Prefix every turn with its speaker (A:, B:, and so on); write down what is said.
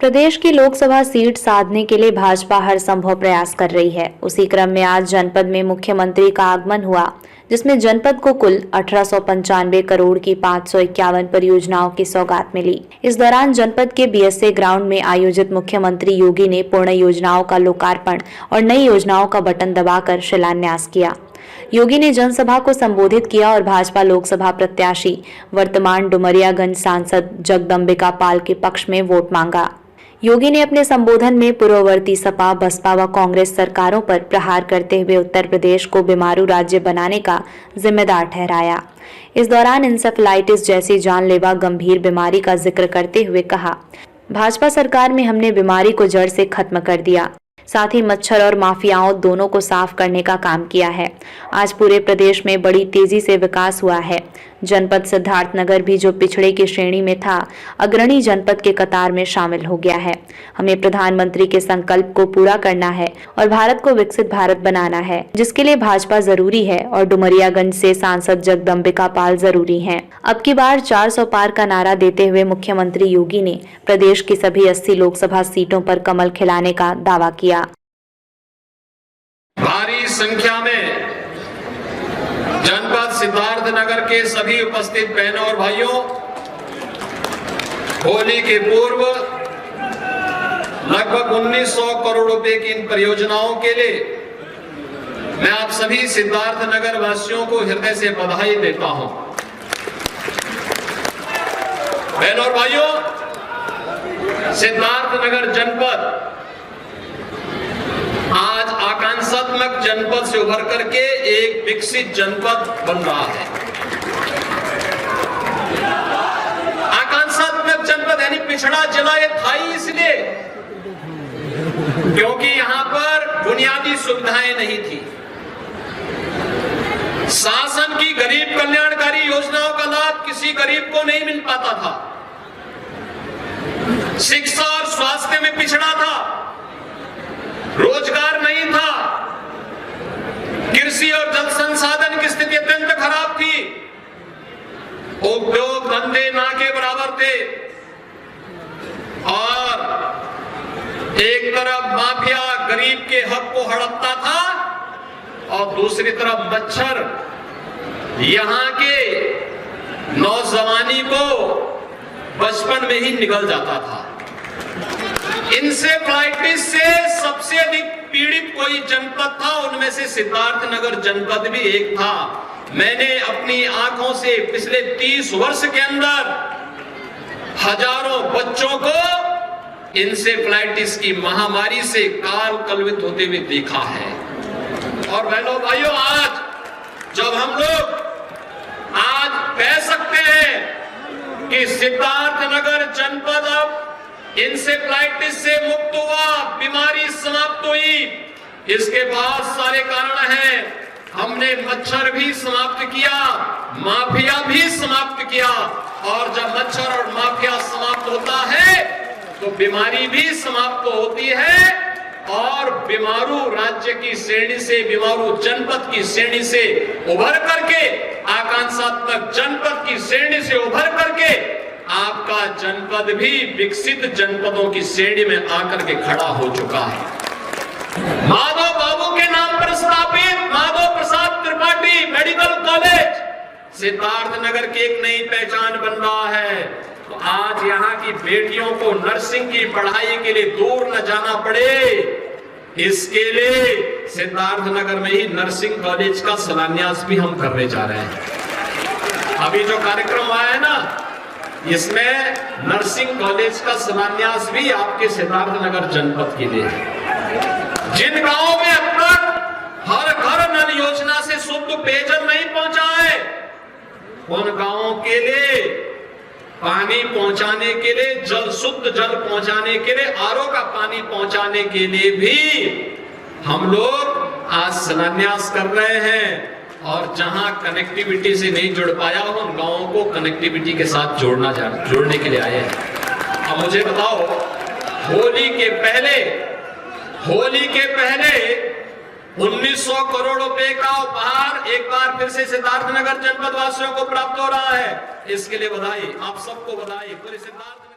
A: प्रदेश की लोकसभा सीट साधने के लिए भाजपा हर संभव प्रयास कर रही है। उसी क्रम में आज जनपद में मुख्यमंत्री का आगमन हुआ, जिसमें जनपद को कुल 1895 करोड़ की 551 परियोजनाओं की सौगात मिली। इस दौरान जनपद के बीएसए ग्राउंड में आयोजित मुख्यमंत्री योगी ने पूर्ण योजनाओं का लोकार्पण और नई योजनाओं का बटन दबाकर शिलान्यास किया। योगी ने जनसभा को संबोधित किया और भाजपा लोकसभा प्रत्याशी वर्तमान डुमरियागंज सांसद जगदम्बिका पाल के पक्ष में वोट मांगा। योगी ने अपने संबोधन में पूर्ववर्ती सपा, बसपा व कांग्रेस सरकारों पर प्रहार करते हुए उत्तर प्रदेश को बीमारू राज्य बनाने का जिम्मेदार ठहराया। इस दौरान इंसेफेलाइटिस जैसी जानलेवा गंभीर बीमारी का जिक्र करते हुए कहा, भाजपा सरकार में हमने बीमारी को जड़ से खत्म कर दिया, साथ ही मच्छर और माफियाओं दोनों को साफ करने का काम किया है। आज पूरे प्रदेश में बड़ी तेजी से विकास हुआ है। जनपद सिद्धार्थनगर भी जो पिछड़े की श्रेणी में था, अग्रणी जनपद के कतार में शामिल हो गया है। हमें प्रधानमंत्री के संकल्प को पूरा करना है और भारत को विकसित भारत बनाना है, जिसके लिए भाजपा जरूरी है और डुमरियागंज से सांसद जगदम्बिका पाल जरूरी हैं। अब की बार 400 पार का नारा देते हुए मुख्यमंत्री योगी ने प्रदेश की सभी 80 लोकसभा सीटों पर कमल खिलाने का दावा किया।
B: भारी संख्या में जनपद सिद्धार्थनगर के सभी उपस्थित बहनों और भाइयों, होली के पूर्व लगभग 1900 करोड़ रुपए की इन परियोजनाओं के लिए मैं आप सभी सिद्धार्थनगर वासियों को हृदय से बधाई देता हूं। बहनों और भाइयों, सिद्धार्थनगर जनपद आज आकांक्षात्मक जनपद से उभर करके एक विकसित जनपद बन रहा है। आकांक्षात्मक जनपद यानी पिछड़ा जिला ये था ही इसलिए क्योंकि यहां पर बुनियादी सुविधाएं नहीं थी। शासन की गरीब कल्याणकारी योजनाओं का लाभ किसी गरीब को नहीं मिल पाता था। शिक्षा और स्वास्थ्य में पिछड़ा था, रोजगार नहीं था, कृषि और जल संसाधन की स्थिति अत्यंत खराब थी, उद्योग धंधे ना के बराबर थे और एक तरफ माफिया गरीब के हक को हड़पता था और दूसरी तरफ मच्छर यहां के नौजवानी को बचपन में ही निगल जाता था। इंसेफेलाइटिस से सबसे अधिक पीड़ित कोई जनपद था, उनमें से सिद्धार्थनगर जनपद भी एक था। मैंने अपनी आंखों से पिछले 30 वर्ष के अंदर हजारों बच्चों को इंसेफेलाइटिस की महामारी से काल कलवित होते हुए देखा है। और बहनों भाइयों, आज जब हम लोग आज कह सकते हैं कि सिद्धार्थनगर जनपद अब इंसेफेलाइटिस से मुक्त हुआ, बीमारी समाप्त हुई, इसके बहुत सारे कारण हैं। हमने मच्छर भी समाप्त किया, माफिया भी समाप्त किया और जब मच्छर और माफिया समाप्त होता है तो बीमारी भी समाप्त होती है और बीमारू राज्य की श्रेणी से, बीमारू जनपद की श्रेणी से उभर करके, आकांक्षात्मक जनपद की श्रेणी से उभर करके आपका जनपद भी विकसित जनपदों की श्रेणी में आकर के खड़ा हो चुका है। माधव बाबू के नाम पर स्थापित माधव प्रसाद त्रिपाठी मेडिकल कॉलेज सिद्धार्थनगर की एक नई पहचान बन रहा है। तो आज यहाँ की बेटियों को नर्सिंग की पढ़ाई के लिए दूर न जाना पड़े, इसके लिए सिद्धार्थनगर में ही नर्सिंग कॉलेज का शिलान्यास भी हम करने जा रहे हैं। अभी जो कार्यक्रम आया है ना, इसमें नर्सिंग कॉलेज का शिलान्यास भी आपके सिद्धार्थनगर जनपद के लिए है। जिन गांवों में अब तक हर घर नल योजना से शुद्ध पेयजल नहीं पहुंचा है, उन गांवों के लिए पानी पहुंचाने के लिए, जल शुद्ध जल पहुंचाने के लिए, आरओ का पानी पहुंचाने के लिए भी हम लोग आज शिलान्यास कर रहे हैं। और जहां कनेक्टिविटी से नहीं जुड़ पाया, उन गांवों को कनेक्टिविटी के साथ जोड़ने के लिए आए हैं। अब मुझे बताओ, होली के पहले 1900 करोड़ रुपए का उपहार एक बार फिर से सिद्धार्थनगर जनपद वासियों को प्राप्त हो रहा है। इसके लिए बधाई, आप सबको बधाई। पूरे सिद्धार्थ